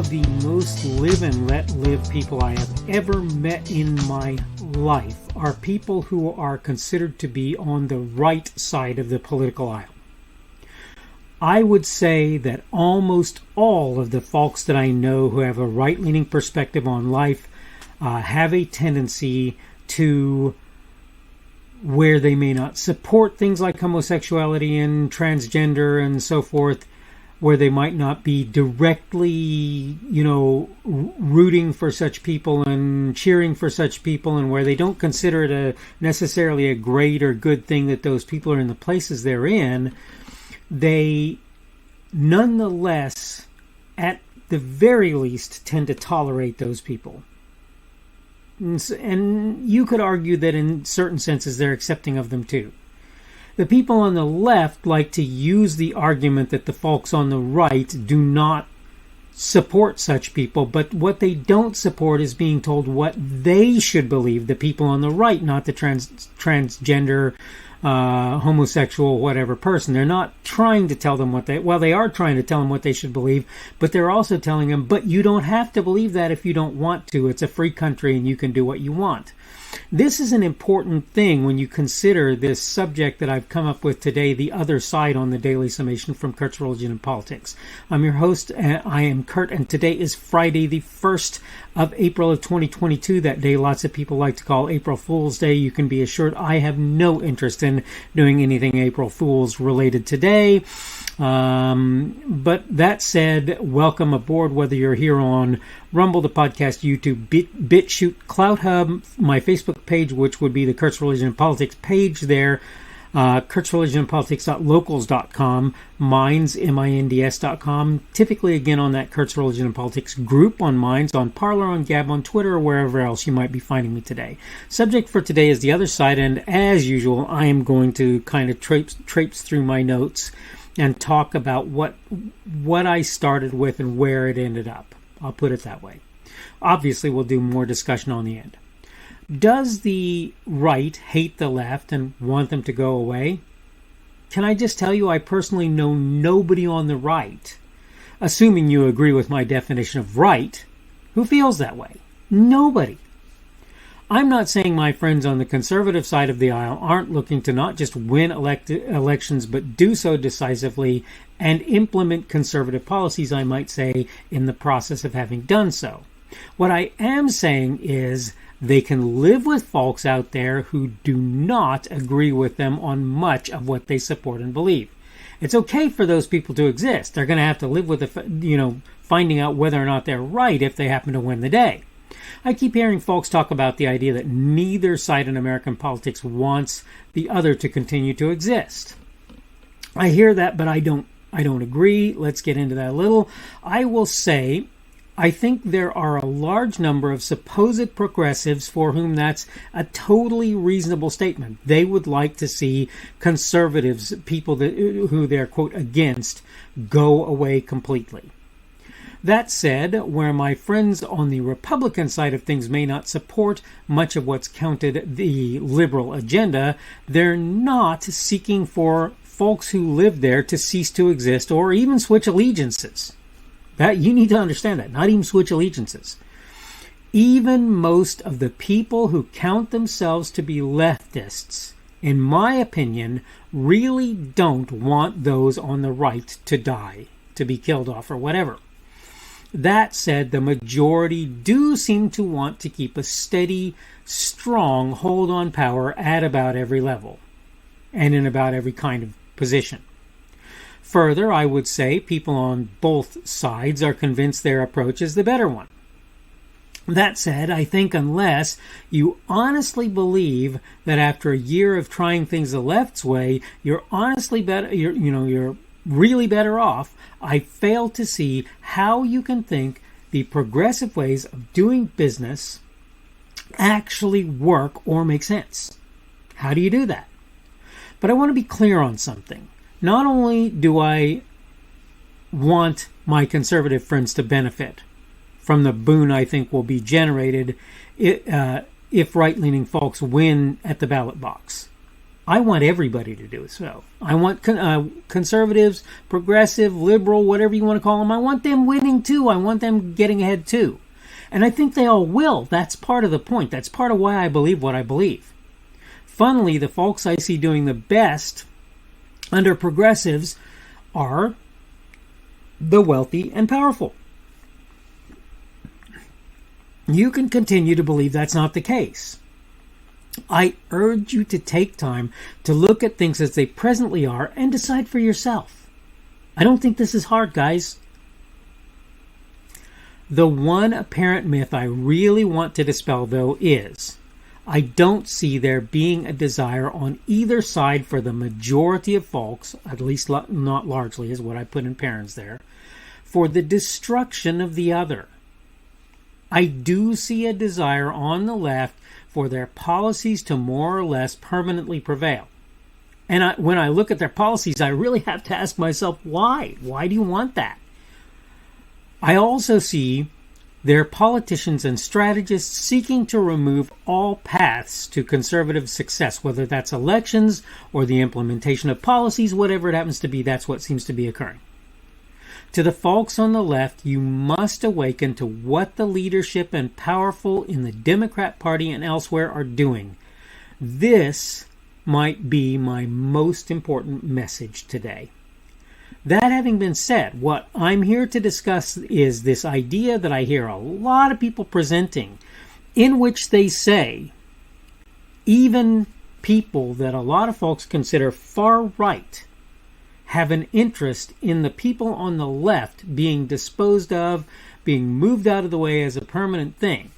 the most live and let live people I have ever met in my life are people who are considered to be on the right side of the political aisle. I would say that almost all of the folks that I know who have a right-leaning perspective on life have a tendency to where they may not support things like homosexuality and transgender and so forth, where they might not be directly, rooting for such people and cheering for such people, and where they don't consider it necessarily a great or good thing that those people are in the places they're in, they nonetheless, at the very least, tend to tolerate those people. And you could argue that in certain senses they're accepting of them too. The people on the left like to use the argument that the folks on the right do not support such people, but what they don't support is being told what they should believe, the people on the right, not the transgender, homosexual, whatever person. They're not trying to tell them they are trying to tell them what they should believe, but they're also telling them, but you don't have to believe that if you don't want to. It's a free country and you can do what you want. This is an important thing when you consider this subject that I've come up with today, the other side on the Daily Summation from Kurt's Religion and Politics. I'm your host, I am Kurt, and today is Friday, the 1st of April of 2022. That day lots of people like to call April Fool's Day. You can be assured I have no interest in doing anything April Fool's related today. But that said, welcome aboard, whether you're here on Rumble, the podcast, YouTube, BitChute, CloutHub, my Facebook page, which would be the Kurt's Religion and Politics page there, Kurt's Religion and Politics.locals.com, Minds, MINDS.com, typically again on that Kurt's Religion and Politics group on Minds, on Parler, on Gab, on Twitter, or wherever else you might be finding me today. Subject for today is the other side, and as usual, I am going to kind of traipse through my notes and talk about what I started with and where it ended up. I'll put it that way. Obviously, we'll do more discussion on the end. Does the right hate the left and want them to go away? Can I just tell you, I personally know nobody on the right, assuming you agree with my definition of right, who feels that way. Nobody. I'm not saying my friends on the conservative side of the aisle aren't looking to not just win elections, but do so decisively and implement conservative policies, I might say, in the process of having done so. What I am saying is they can live with folks out there who do not agree with them on much of what they support and believe. It's okay for those people to exist. They're going to have to live with finding out whether or not they're right if they happen to win the day. I keep hearing folks talk about the idea that neither side in American politics wants the other to continue to exist. I hear that, but I don't agree. Let's get into that a little. I will say, I think there are a large number of supposed progressives for whom that's a totally reasonable statement. They would like to see conservatives, people who they're, quote, against, go away completely. That said, where my friends on the Republican side of things may not support much of what's counted the liberal agenda, they're not seeking for folks who live there to cease to exist or even switch allegiances. That you need to understand that, not even switch allegiances. Even most of the people who count themselves to be leftists, in my opinion, really don't want those on the right to die, to be killed off or whatever. That said, the majority do seem to want to keep a steady, strong hold on power at about every level and in about every kind of position. Further, I would say people on both sides are convinced their approach is the better one. That said, I think unless you honestly believe that after a year of trying things the left's way, you're really better off, I fail to see how you can think the progressive ways of doing business actually work or make sense. How do you do that? But I want to be clear on something. Not only do I want my conservative friends to benefit from the boon I think will be generated if right-leaning folks win at the ballot box. I want everybody to do so. I want conservatives, progressive, liberal, whatever you want to call them. I want them winning too. I want them getting ahead too. And I think they all will. That's part of the point. That's part of why I believe what I believe. Funnily, the folks I see doing the best under progressives are the wealthy and powerful. You can continue to believe that's not the case. I urge you to take time to look at things as they presently are and decide for yourself. I don't think this is hard, guys. The one apparent myth I really want to dispel, though, is I don't see there being a desire on either side for the majority of folks, at least not largely, is what I put in parents there, for the destruction of the other. I do see a desire on the left for their policies to more or less permanently prevail. And when I look at their policies, I really have to ask myself, why? Why do you want that? I also see their politicians and strategists seeking to remove all paths to conservative success, whether that's elections or the implementation of policies, whatever it happens to be, that's what seems to be occurring. To the folks on the left, you must awaken to what the leadership and powerful in the Democrat Party and elsewhere are doing. This might be my most important message today. That having been said, what I'm here to discuss is this idea that I hear a lot of people presenting, in which they say even people that a lot of folks consider far right have an interest in the people on the left being disposed of, being moved out of the way as a permanent thing.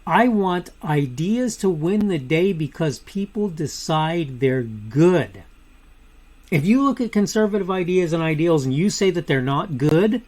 I want ideas to win the day because people decide they're good. If you look at conservative ideas and ideals and you say that they're not good,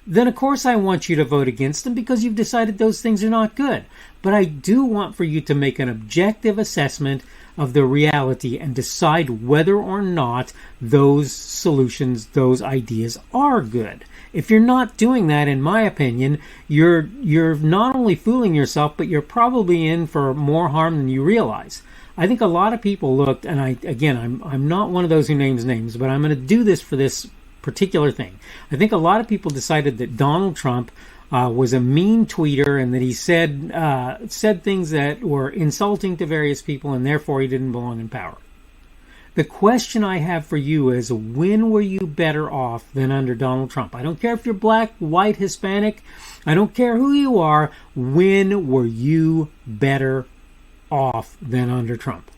then of course I want you to vote against them because you've decided those things are not good. But I do want for you to make an objective assessment of the reality and decide whether or not those solutions, those ideas are good. If you're not doing that, in my opinion, you're not only fooling yourself, but you're probably in for more harm than you realize. I think a lot of people looked, and I'm not one of those who names names, but I'm going to do this for this particular thing. I think a lot of people decided that Donald Trump was a mean tweeter and that he said things that were insulting to various people and therefore he didn't belong in power. The question I have for you is, when were you better off than under Donald Trump? I don't care if you're black, white, Hispanic. I don't care who you are. When were you better off than under Trump?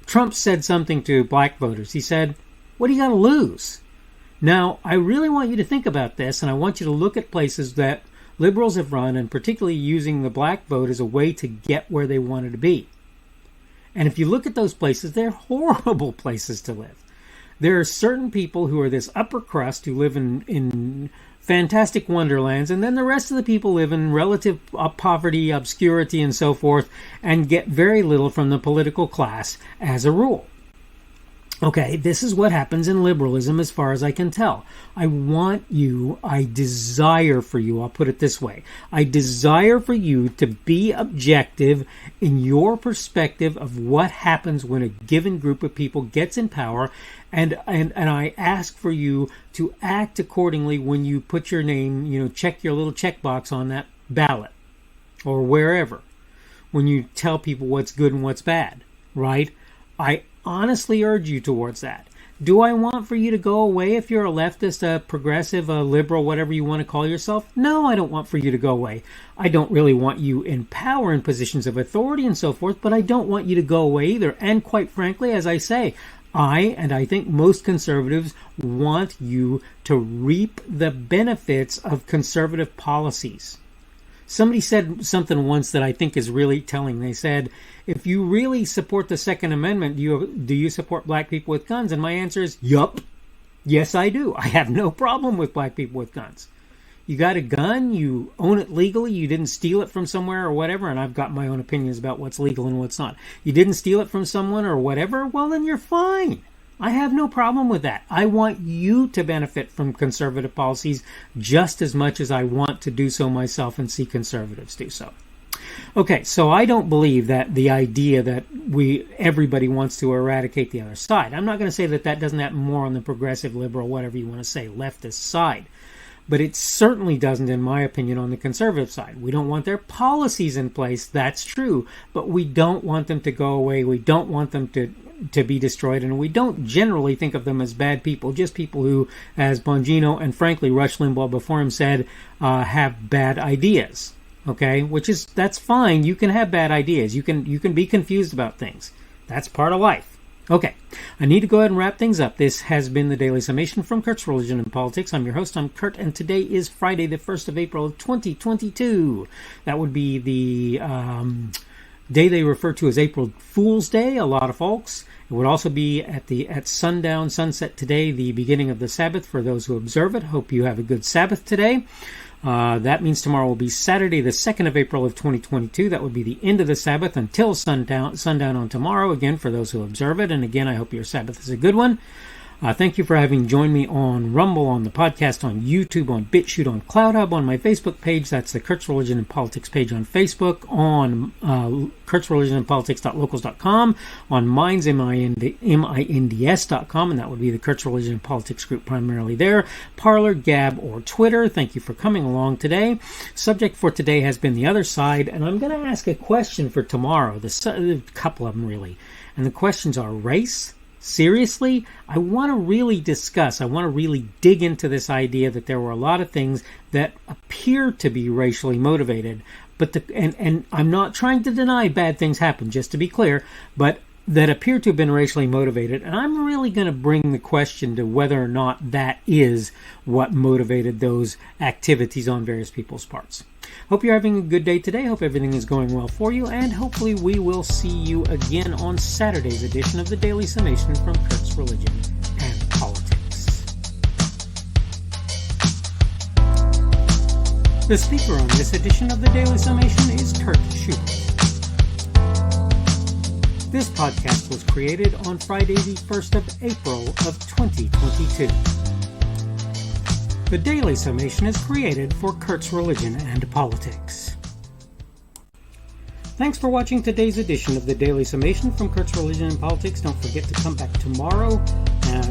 Trump said something to black voters. He said, what do you got to lose? Now, I really want you to think about this, and I want you to look at places that liberals have run, and particularly using the black vote as a way to get where they wanted to be. And if you look at those places, they're horrible places to live. There are certain people who are this upper crust who live in fantastic wonderlands, and then the rest of the people live in relative poverty, obscurity, and so forth, and get very little from the political class as a rule. Okay, this is what happens in liberalism as far as I can tell. I desire for you, I'll put it this way, I desire for you to be objective in your perspective of what happens when a given group of people gets in power, and I ask for you to act accordingly when you put your name, check your little checkbox on that ballot, or wherever, when you tell people what's good and what's bad, right? I honestly urge you towards that. Do I want for you to go away if you're a leftist, a progressive, a liberal, whatever you want to call yourself? No, I don't want for you to go away. I don't really want you in power in positions of authority and so forth, but I don't want you to go away either. And quite frankly, as I say, I think most conservatives want you to reap the benefits of conservative policies. Somebody said something once that I think is really telling. They said, if you really support the Second Amendment, do you support black people with guns? And my answer is, yup. Yes, I do. I have no problem with black people with guns. You got a gun, you own it legally, you didn't steal it from somewhere or whatever, and I've got my own opinions about what's legal and what's not. You didn't steal it from someone or whatever, well then you're fine. I have no problem with that. I want you to benefit from conservative policies just as much as I want to do so myself and see conservatives do so. Okay, so I don't believe that the idea that everybody wants to eradicate the other side. I'm not going to say that doesn't happen more on the progressive, liberal, whatever you want to say, leftist side. But it certainly doesn't, in my opinion, on the conservative side. We don't want their policies in place, that's true, but we don't want them to go away. We don't want them to be destroyed, and we don't generally think of them as bad people, just people who, as Bongino and frankly Rush Limbaugh before him said, have bad ideas. Okay, that's fine. You can have bad ideas. You can be confused about things. That's part of life. Okay, I need to go ahead and wrap things up. This has been the Daily Summation from Kurt's Religion and Politics. I'm your host, I'm Kurt, and today is Friday, the 1st of April, 2022. That would be the day they refer to as April Fool's Day, a lot of folks. It would also be at sunset today, the beginning of the Sabbath for those who observe it. Hope you have a good Sabbath today. That means tomorrow will be Saturday, the 2nd of April of 2022. That would be the end of the Sabbath until sundown on tomorrow, again, for those who observe it. And again, I hope your Sabbath is a good one. Thank you for having joined me on Rumble, on the podcast, on YouTube, on BitChute, on CloudHub, on my Facebook page. That's the Kurt's Religion and Politics page on Facebook, on kurtzreligionandpolitics.locals.com, on Minds, MINDS.com, and that would be the Kurt's Religion and Politics group primarily there, Parler, Gab, or Twitter. Thank you for coming along today. Subject for today has been the other side, and I'm going to ask a question for tomorrow, a couple of them really, and the questions are race. Seriously, I want to really dig into this idea that there were a lot of things that appear to be racially motivated, and I'm not trying to deny bad things happen, just to be clear, but that appear to have been racially motivated, and I'm really going to bring the question to whether or not that is what motivated those activities on various people's parts. Hope you're having a good day today. Hope everything is going well for you, and hopefully we will see you again on Saturday's edition of the Daily Summation from Kurt's Religion and Politics. The speaker on this edition of the Daily Summation is Kurt Schubert. This podcast was created on Friday, the 1st of April of 2022. The Daily Summation is created for Kurt's Religion and Politics. Thanks for watching today's edition of the Daily Summation from Kurt's Religion and Politics. Don't forget to come back tomorrow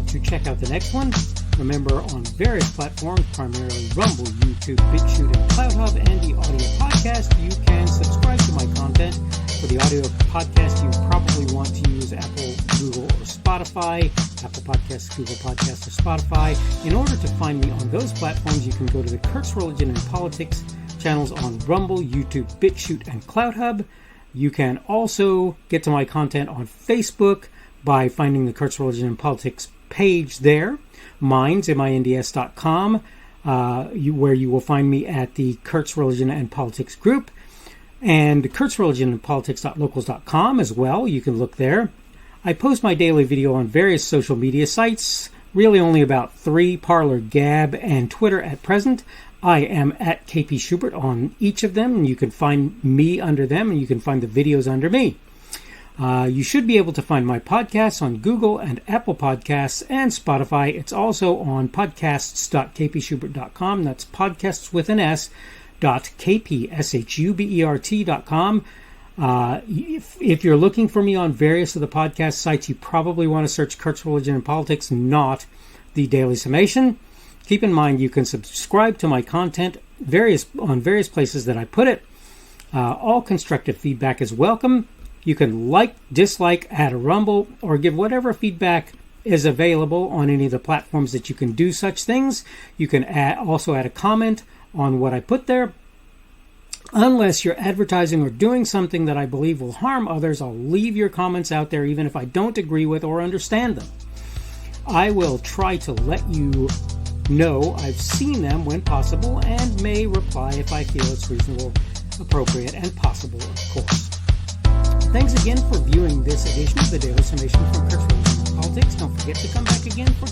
to check out the next one. Remember, on various platforms, primarily Rumble, YouTube, BitChute, and CloudHub, and the audio podcast, you can subscribe to my content. For the audio podcast, you probably want to use Apple, Google, or Spotify. Apple Podcasts, Google Podcasts, or Spotify. In order to find me on those platforms, you can go to the Kurt's Religion and Politics channels on Rumble, YouTube, BitChute, and CloudHub. You can also get to my content on Facebook by finding the Kurt's Religion and Politics page there, Minds, MINDS.com, where you will find me at the Kurt's Religion and Politics group, and Kurt's Religion and Politics.locals.com as well. You can look there. I post my daily video on various social media sites, really only about 3, Parler, Gab, and Twitter at present. I am at KP Schubert on each of them, and you can find me under them, and you can find the videos under me. You should be able to find my podcasts on Google and Apple Podcasts and Spotify. It's also on podcasts.kpschubert.com. That's podcasts with an S. .kpschubert.com. If you're looking for me on various of the podcast sites, you probably want to search Kurt's Religion and Politics, not the Daily Summation. Keep in mind you can subscribe to my content on various places that I put it. All constructive feedback is welcome. You can like, dislike, add a rumble, or give whatever feedback is available on any of the platforms that you can do such things. You can also add a comment on what I put there. Unless you're advertising or doing something that I believe will harm others, I'll leave your comments out there even if I don't agree with or understand them. I will try to let you know I've seen them when possible and may reply if I feel it's reasonable, appropriate, and possible, of course. Thanks again for viewing this edition of the Daily Summation from Kurt's Religion and Politics. Don't forget to come back again for